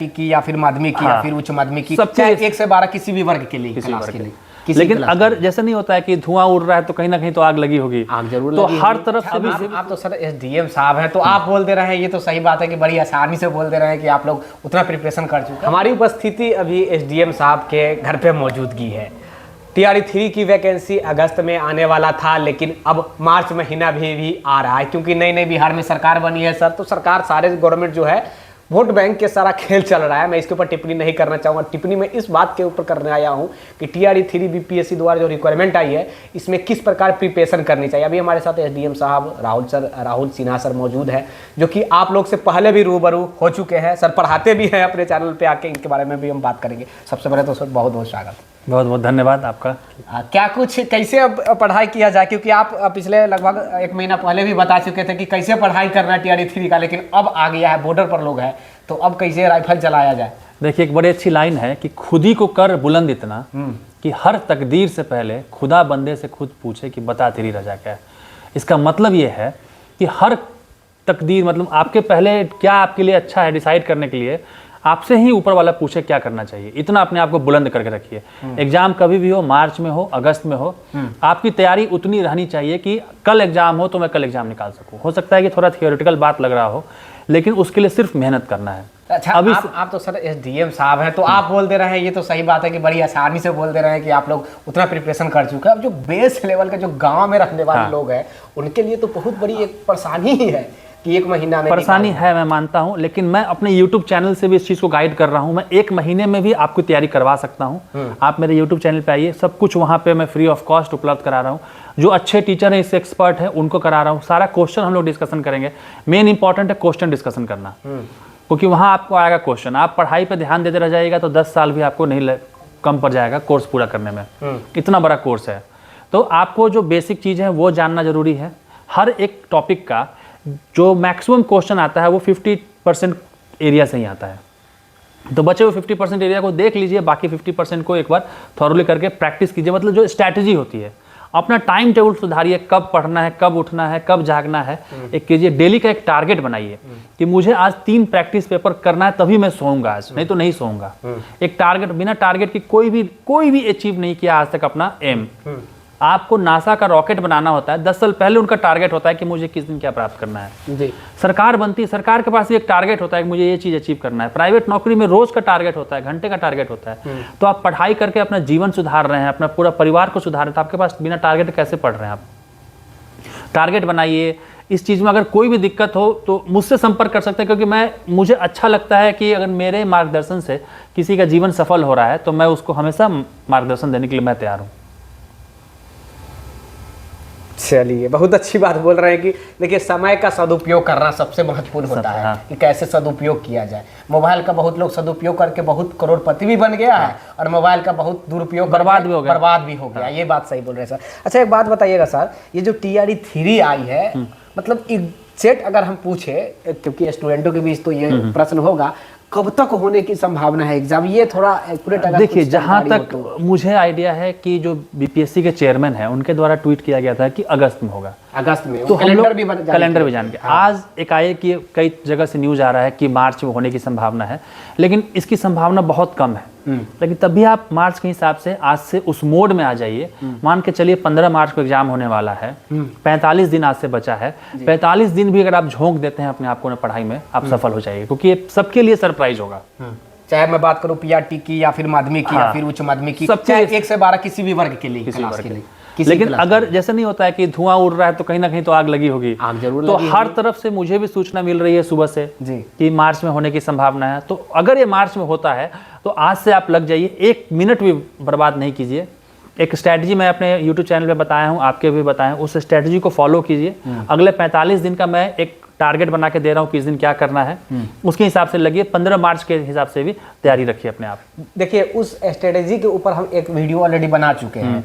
की या फिर माध्यमिक की या फिर उच्च माध्यमिक की, चाहे 1 से 12 किसी भी वर्ग के लिए, क्लास के लिए। लेकिन अगर जैसे नहीं होता है कि धुआं उड़ रहा है तो कहीं ना कहीं तो आग लगी होगी, आग जरूर तो लगी हर होगी। तरफ अभी आप तो सर एसडीएम साहब हैं, तो आप बोल दे रहे हैं, ये तो सही बात है कि बड़ी आसानी से बोल दे रहे हैं कि आप लोग उतना प्रिपरेशन कर चुके हैं। हमारी उपस्थिति अभी एसडीएम साहब के घर पे मौजूदगी है। टीआरई 3 की वैकेंसी अगस्त में आने वाला था, लेकिन अब मार्च महीना भी आ रहा है, क्योंकि नई नई बिहार में सरकार बनी है सर। तो सरकार सारे गवर्नमेंट जो है वोट बैंक के सारा खेल चल रहा है। मैं इसके ऊपर टिप्पणी नहीं करना चाहूँगा। टिप्पणी मैं इस बात के ऊपर करने आया हूँ कि टीआरई 3 बीपीएससी द्वारा जो रिक्वायरमेंट आई है, इसमें किस प्रकार प्रिपरेशन करनी चाहिए। अभी हमारे साथ एसडीएम साहब राहुल सिन्हा सर मौजूद है, जो कि आप लोग से पहले भी रूबरू हो चुके हैं। सर पढ़ाते भी हैं अपने चैनल पे आके, इनके बारे में भी हम बात करेंगे। सबसे पहले तो सर बहुत बहुत स्वागत, बहुत बहुत धन्यवाद आपका। क्या कुछ कैसे अब पढ़ाई किया जाए, क्योंकि आप पिछले लगभग 1 महीना पहले भी बता चुके थे कि कैसे पढ़ाई करना है टीआरई 3 का, लेकिन अब आ गया है, बॉर्डर पर लोग हैं, तो अब कैसे राइफल चलाया जाए। देखिए, एक बड़ी अच्छी लाइन है कि खुद ही को कर बुलंद इतना कि हर तकदीर से पहले खुदा बंदे से खुद पूछे कि बता तेरी रजा क्या है। इसका मतलब ये है कि हर तकदीर, मतलब आपके पहले क्या आपके लिए अच्छा है डिसाइड करने के लिए आपसे ही ऊपर वाला पूछे क्या करना चाहिए। इतना अपने आप को बुलंद करके रखिए। एग्जाम कभी भी हो, मार्च में हो, अगस्त में हो, आपकी तैयारी उतनी रहनी चाहिए कि कल एग्जाम हो तो मैं कल एग्जाम निकाल सकूं। हो सकता है कि थोड़ा थियोरेटिकल बात लग रहा हो, लेकिन उसके लिए सिर्फ मेहनत करना है। अच्छा, अभी आप तो सर एसडीएम साहब हैं, तो आप बोल दे रहे हैं, ये तो सही बात है कि बड़ी आसानी से बोल दे रहे हैं कि आप लोग उतना प्रिपरेशन कर चुके हैं। अब जो बेस लेवल के जो गांव में रहने वाले लोग हैं, उनके लिए तो बहुत बड़ी एक परेशानी ही है कि 1 महीना में परेशानी है, मैं मानता हूं, लेकिन मैं अपने YouTube चैनल से भी इस चीज़ को गाइड कर रहा हूं। मैं 1 महीने में भी आपकी तैयारी करवा सकता हूं। आप मेरे YouTube चैनल पे आइए, सब कुछ वहां पे मैं फ्री ऑफ कॉस्ट उपलब्ध करा रहा हूं। जो अच्छे टीचर हैं, इससे एक्सपर्ट हैं, उनको करा रहा हूं। सारा क्वेश्चन हम लोग डिस्कशन करेंगे। मेन इंपॉर्टेंट है क्वेश्चन डिस्कशन करना, क्योंकि वहाँ आपको आएगा क्वेश्चन। आप पढ़ाई पर ध्यान देते रह जाइएगा तो 10 साल भी आपको नहीं कम पड़ जाएगा कोर्स पूरा करने में। इतना बड़ा कोर्स है, तो आपको जो बेसिक चीज़ है वो जानना जरूरी है। हर एक टॉपिक का जो मैक्सिमम क्वेश्चन आता है वो 50% एरिया से ही आता है, तो बचे हुए 50% एरिया को देख लीजिए, बाकी 50% को एक बार थॉरली करके प्रैक्टिस कीजिए। मतलब जो स्ट्रैटेजी होती है, अपना टाइम टेबल सुधारिए, कब पढ़ना है, कब उठना है, कब जागना है, एक कीजिए। डेली का एक टारगेट बनाइए कि मुझे आज 3 प्रैक्टिस पेपर करना है, तभी मैं सोऊंगा आज, नहीं तो नहीं सोऊंगा। एक टारगेट, बिना टारगेट की कोई भी अचीव नहीं किया आज तक अपना एम। आपको नासा का रॉकेट बनाना होता है, 10 साल पहले उनका टारगेट होता है कि मुझे किस दिन क्या प्राप्त करना है। जी। सरकार बनती है, सरकार के पास भी एक टारगेट होता है कि मुझे ये चीज़ अचीव करना है। प्राइवेट नौकरी में रोज का टारगेट होता है, घंटे का टारगेट होता है। तो आप पढ़ाई करके अपना जीवन सुधार रहे हैं, अपना पूरा परिवार को सुधार रहे हैं, तो आपके पास बिना टारगेट कैसे पढ़ रहे हैं आप। टारगेट बनाइए। इस चीज़ में अगर कोई भी दिक्कत हो तो मुझसे संपर्क कर सकते हैं, क्योंकि मुझे अच्छा लगता है कि अगर मेरे मार्गदर्शन से किसी का जीवन सफल हो रहा है तो मैं उसको हमेशा मार्गदर्शन देने के लिए मैं तैयार हूँ। चलिए, बहुत अच्छी बात बोल रहे हैं कि देखिए, समय का सदुपयोग करना सबसे महत्वपूर्ण होता है। कि कैसे सदुपयोग किया जाए। मोबाइल का बहुत लोग सदुपयोग करके बहुत करोड़पति भी बन गया है, और मोबाइल का बहुत दुरुपयोग बर्बाद भी हो गया। ये बात सही बोल रहे हैं सर। अच्छा, एक बात बताइएगा सर, ये जो टीआरई 3 आई है, मतलब एग्जैक्ट अगर हम पूछे, क्योंकि स्टूडेंटों के बीच तो ये प्रश्न होगा, कब तक होने की संभावना है एग्जाम, ये थोड़ा एक्यूरेट अगर देखिए, जहाँ तक मुझे आइडिया है कि जो बीपीएससी के चेयरमैन हैं उनके द्वारा ट्वीट किया गया था कि अगस्त में होगा। अगस्त में तो कैलेंडर भी जान के आज एकाएक ये कई जगह से न्यूज आ रहा है कि मार्च में होने की संभावना है, लेकिन इसकी संभावना बहुत कम है। लेकिन तभी आप मार्च के हिसाब से आज से उस मोड में आ जाइए। मान के चलिए 15 मार्च को एग्जाम होने वाला है, 45 दिन आज से बचा है। 45 दिन भी अगर आप झोंक देते हैं अपने आप को पढ़ाई में, आप सफल हो जाइए, क्योंकि ये सबके लिए सरप्राइज होगा। चाहे मैं बात करूं पीआरटी की या फिर माध्यमिक की या फिर उच्च माध्यमिक की, चाहे 1 से 12 किसी भी वर्ग के लिए, क्लास के लिए। लेकिन अगर जैसे नहीं होता है कि धुआं उड़ रहा है तो कहीं ना कहीं तो आग लगी होगी, आग जरूर तो लगी हर तरफ से मुझे भी सूचना मिल रही है सुबह से कि मार्च में होने की संभावना है। तो अगर ये मार्च में होता है तो आज से आप लग जाइए, 1 मिनट भी बर्बाद नहीं कीजिए। एक स्ट्रैटेजी मैं अपने YouTube चैनल पे बताया हूँ, आपके भी बताया हूँ, उस स्ट्रैटेजी को फॉलो कीजिए। अगले 45 दिन का मैं एक टारगेट बना के दे रहा हूँ, किस दिन क्या करना है, उसके हिसाब से लगिए। 15 मार्च के हिसाब से भी तैयारी रखिए अपने आप। देखिए, उस स्ट्रेटेजी के ऊपर हम एक वीडियो ऑलरेडी बना चुके हैं,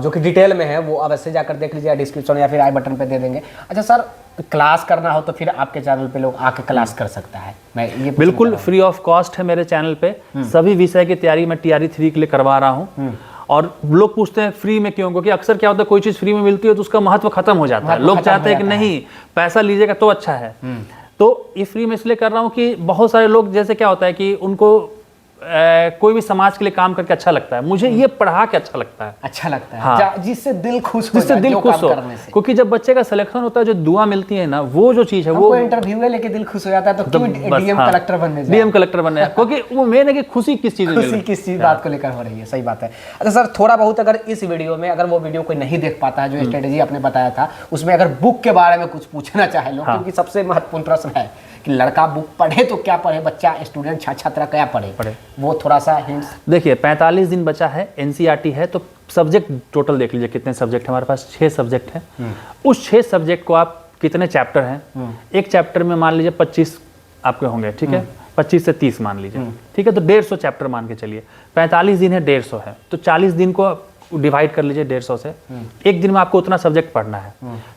जो कि डिटेल में है, वो अवश्य जाकर देख लीजिए, डिस्क्रिप्शन या फिर आई बटन पे दे देंगे। अच्छा सर, क्लास करना हो तो फिर आपके चैनल पे लोग आके क्लास कर सकता है? मैं ये बिल्कुल फ्री ऑफ कॉस्ट है मेरे चैनल पे। सभी विषय की तैयारी मैं टीआरई 3 के लिए करवा रहा हूँ। और लोग पूछते हैं फ्री में क्यों, क्योंकि अक्सर क्या होता है, कोई चीज़ फ्री में मिलती है तो उसका महत्व खत्म हो जाता है। लोग चाहते हैं कि नहीं, पैसा लीजिएगा तो अच्छा है। तो ये फ्री में इसलिए कर रहा हूँ कि बहुत सारे लोग, जैसे क्या होता है कि उनको कोई भी समाज के लिए काम करके अच्छा लगता है, मुझे ये पढ़ा के अच्छा लगता है। अच्छा लगता है, हाँ। जिससे दिल खुश हो जिससे जाए, दिल जो खुश काम हो, करने से। क्योंकि जब बच्चे का सिलेक्शन होता है, जो दुआ मिलती है ना, वो जो चीज़ है, वो इंटरव्यू है लेके दिल खुश हो जाता है, तो क्यों डीएम हाँ, कलेक्टर बनने जाए? डीएम कलेक्टर बनने जाए, क्योंकि वो मेन है कि खुशी किस चीज़ में मिल रही खुशी है। किस चीज बात को लेकर हो रही है, सही बात है। अच्छा सर, थोड़ा बहुत अगर इस वीडियो में, अगर वो वीडियो कोई नहीं देख पाता है, जो स्ट्रेटेजी आपने बताया था, उसमें अगर बुक के बारे में कुछ पूछना चाहे लोग, क्योंकि सबसे महत्वपूर्ण प्रश्न है कि लड़का बुक पढ़े तो क्या पढ़े, बच्चा स्टूडेंट छात्र क्या पढ़े, वो थोड़ा सा हिंट्स। देखिए 45 दिन बचा है, एनसीईआरटी है, तो सब्जेक्ट टोटल देख लीजिए कितने सब्जेक्ट हमारे पास, 6 सब्जेक्ट हैं। उस 6 सब्जेक्ट को आप कितने चैप्टर हैं, एक चैप्टर में मान लीजिए 25 आपके होंगे, ठीक है, 25 से 30 मान लीजिए, ठीक है, तो 150 चैप्टर मान के चलिए, 45 दिन है, 150 है, तो 40 दिन को डिवाइड कर लीजिए 150 से। एक दिन में आपको उतना सब्जेक्ट पढ़ना है।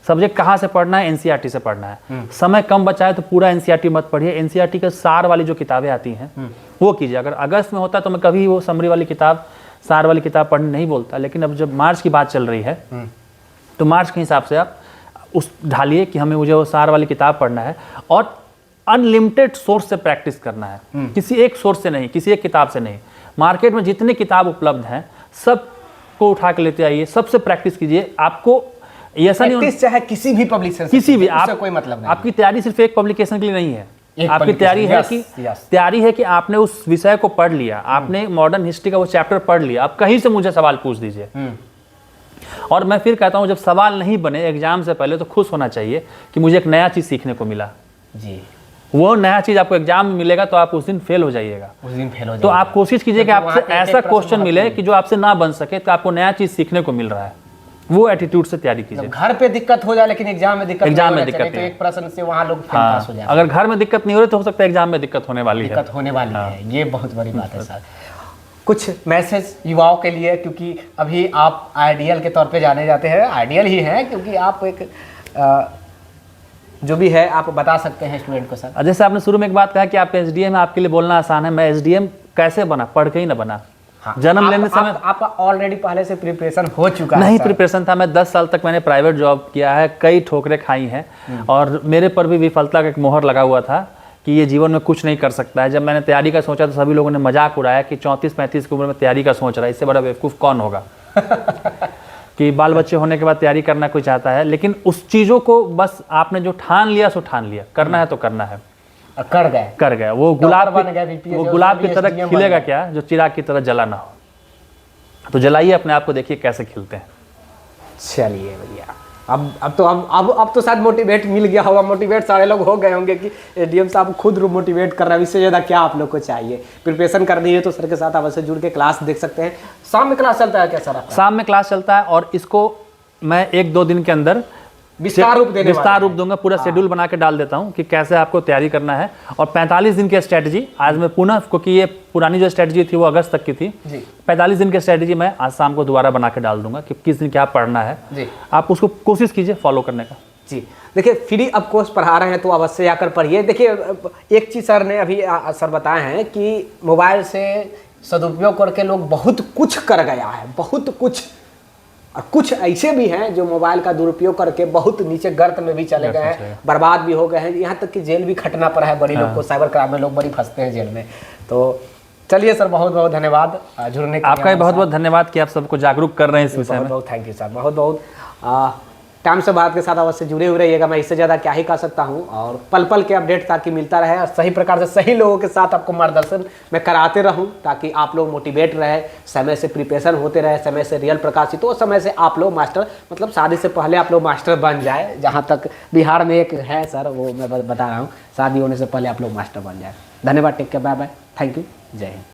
सब्जेक्ट कहाँ से पढ़ना है? एनसीईआरटी से पढ़ना है। समय कम बचा है तो पूरा एनसीईआरटी मत पढ़िए, एनसीईआरटी के सार वाली जो किताबें आती हैं वो कीजिए। अगर अगस्त में होता तो मैं कभी वो समरी वाली किताब, सार वाली किताब पढ़ने नहीं बोलता, लेकिन अब जब मार्च की बात चल रही है तो मार्च के हिसाब से आप उस ढालिए कि हमें मुझे वो सार वाली किताब पढ़ना है, और अनलिमिटेड सोर्स से प्रैक्टिस करना है, किसी एक सोर्स से नहीं, किसी एक किताब से नहीं। मार्केट में जितनी किताब उपलब्ध हैं सब को उठा के लेते आइए, सबसे प्रैक्टिस कीजिए। आपको ऐसा नहीं, चाहे किसी भी पब्लिशर, किसी भी, आप कोई मतलब नहीं। आपकी तैयारी सिर्फ एक पब्लिकेशन के लिए नहीं है, आपकी तैयारी है कि आपने उस विषय को पढ़ लिया, आपने मॉडर्न हिस्ट्री का वो चैप्टर पढ़ लिया, आप कहीं से मुझे सवाल पूछ दीजिए। और मैं फिर कहता हूँ, जब सवाल नहीं बने एग्जाम से पहले तो खुश होना चाहिए कि मुझे एक नया चीज सीखने को मिला जी। वो नया चीज आपको एग्जाम में मिलेगा तो आप उस दिन फेल हो जाइएगा, तो आप कोशिश कीजिए कि आपसे ऐसा क्वेश्चन मिले कि जो आपसे ना बन सके, तो आपको नया चीज सीखने को मिल रहा है, वो एटीट्यूड से तैयारी कीजिए। घर पे दिक्कत हो जाए लेकिन एग्जाम में दिक्कत तो एक प्रश्न से वहां लोग पास हो जाए। अगर घर में दिक्कत नहीं हो रही तो हो सकता है एग्जाम में दिक्कत होने वाली है। ये बहुत बड़ी बात है सर। कुछ मैसेज युवाओं के लिए, क्योंकि अभी आप आइडियल के तौर पे जाने जाते हैं, आइडियल ही हैं क्योंकि आप एक जो भी है आप बता सकते हैं स्टूडेंट को सर। जैसे आपने शुरू में एक बात कहा कि आप एसडीएम, आपके लिए बोलना आसान है। मैं एसडीएम कैसे बना? पढ़ के ही ना बना। जन्म लेने से आपका ऑलरेडी पहले से प्रिपरेशन हो चुका है? नहीं, प्रिपरेशन था। मैं 10 साल तक मैंने प्राइवेट जॉब किया है, कई ठोकरें खाई हैं, और मेरे पर भी विफलता का एक मोहर लगा हुआ था कि ये जीवन में कुछ नहीं कर सकता है। जब मैंने तैयारी का सोचा तो सभी लोगों ने मजाक उड़ाया कि 34-35 की उम्र में तैयारी का सोच रहा है, इससे बड़ा बेवकूफ़ कौन होगा कि बाल बच्चे होने के बाद तैयारी करना कोई चाहता है। लेकिन उस चीज़ों को बस आपने जो ठान लिया सो ठान लिया, करना है तो करना है, कर गए। वो गुलाब की तरह खिलेगा क्या जो चिराग की तरह जला ना हो? तो जलाइए अपने आप को, देखिए कैसे खिलते हैं। चलिए भैया, अब तो शायद मोटिवेट मिल गया होगा, मोटिवेट सारे लोग हो गए होंगे कि एसडीएम साहब खुद मोटिवेट कर रहे हैं। इससे ज़्यादा क्या आप लोग को चाहिए? प्रिपरेशन करनी है तो सर के साथ अवश्य जुड़ के क्लास देख सकते हैं। शाम में क्लास चलता है क्या सर? शाम में क्लास चलता है, और इसको मैं 1-2 दिन के अंदर विस्तार रूप दूंगा। पूरा शेड्यूल बना के डाल देता हूं कि कैसे आपको तैयारी करना है। और 45 दिन की स्ट्रेटजी आज मैं पुनः, क्योंकि ये पुरानी जो स्ट्रेटजी थी वो अगस्त तक की थी, 45 दिन की स्ट्रेटजी मैं आज शाम को दोबारा बना के डाल दूंगा कि किस दिन क्या पढ़ना है। आप उसको कोशिश कीजिए फॉलो करने का। जी देखिए, फ्री अब कोर्स पढ़ा रहे हैं तो अवश्य आकर पढ़िए। देखिए एक चीज़ सर ने अभी सर बताए हैं कि मोबाइल से सदुपयोग करके लोग बहुत कुछ कर गया है, बहुत कुछ, और कुछ ऐसे भी हैं जो मोबाइल का दुरुपयोग करके बहुत नीचे गर्त में भी चले गए हैं, बर्बाद भी हो गए हैं, यहाँ तक कि जेल भी खटना पड़ा है बड़ी लोग को। साइबर क्राइम में लोग बड़ी फंसते हैं जेल में। तो चलिए सर, बहुत बहुत धन्यवाद जुड़ने का। आपका भी बहुत बहुत धन्यवाद कि आप सबको जागरूक कर रहे हैं इस विषय में। बहुत थैंक यू सर, बहुत बहुत। टाइम से भारत के साथ अवश्य जुड़े हुए रहिएगा, मैं इससे ज़्यादा क्या ही कह सकता हूँ। और पल पल के अपडेट ताकि मिलता रहे, और सही प्रकार से सही लोगों के साथ आपको मार्गदर्शन मैं कराते रहूँ, ताकि आप लोग मोटिवेट रहे, समय से प्रिपरेशन होते रहे, समय से रियल प्रकाशित हो, समय से आप लोग मास्टर, मतलब शादी से पहले आप लोग मास्टर बन जाए। जहाँ तक बिहार में एक है सर, वो मैं बता रहा हूँ, शादी होने से पहले आप लोग मास्टर बन जाए। धन्यवाद, take care, bye bye, thank you, जय हिंद।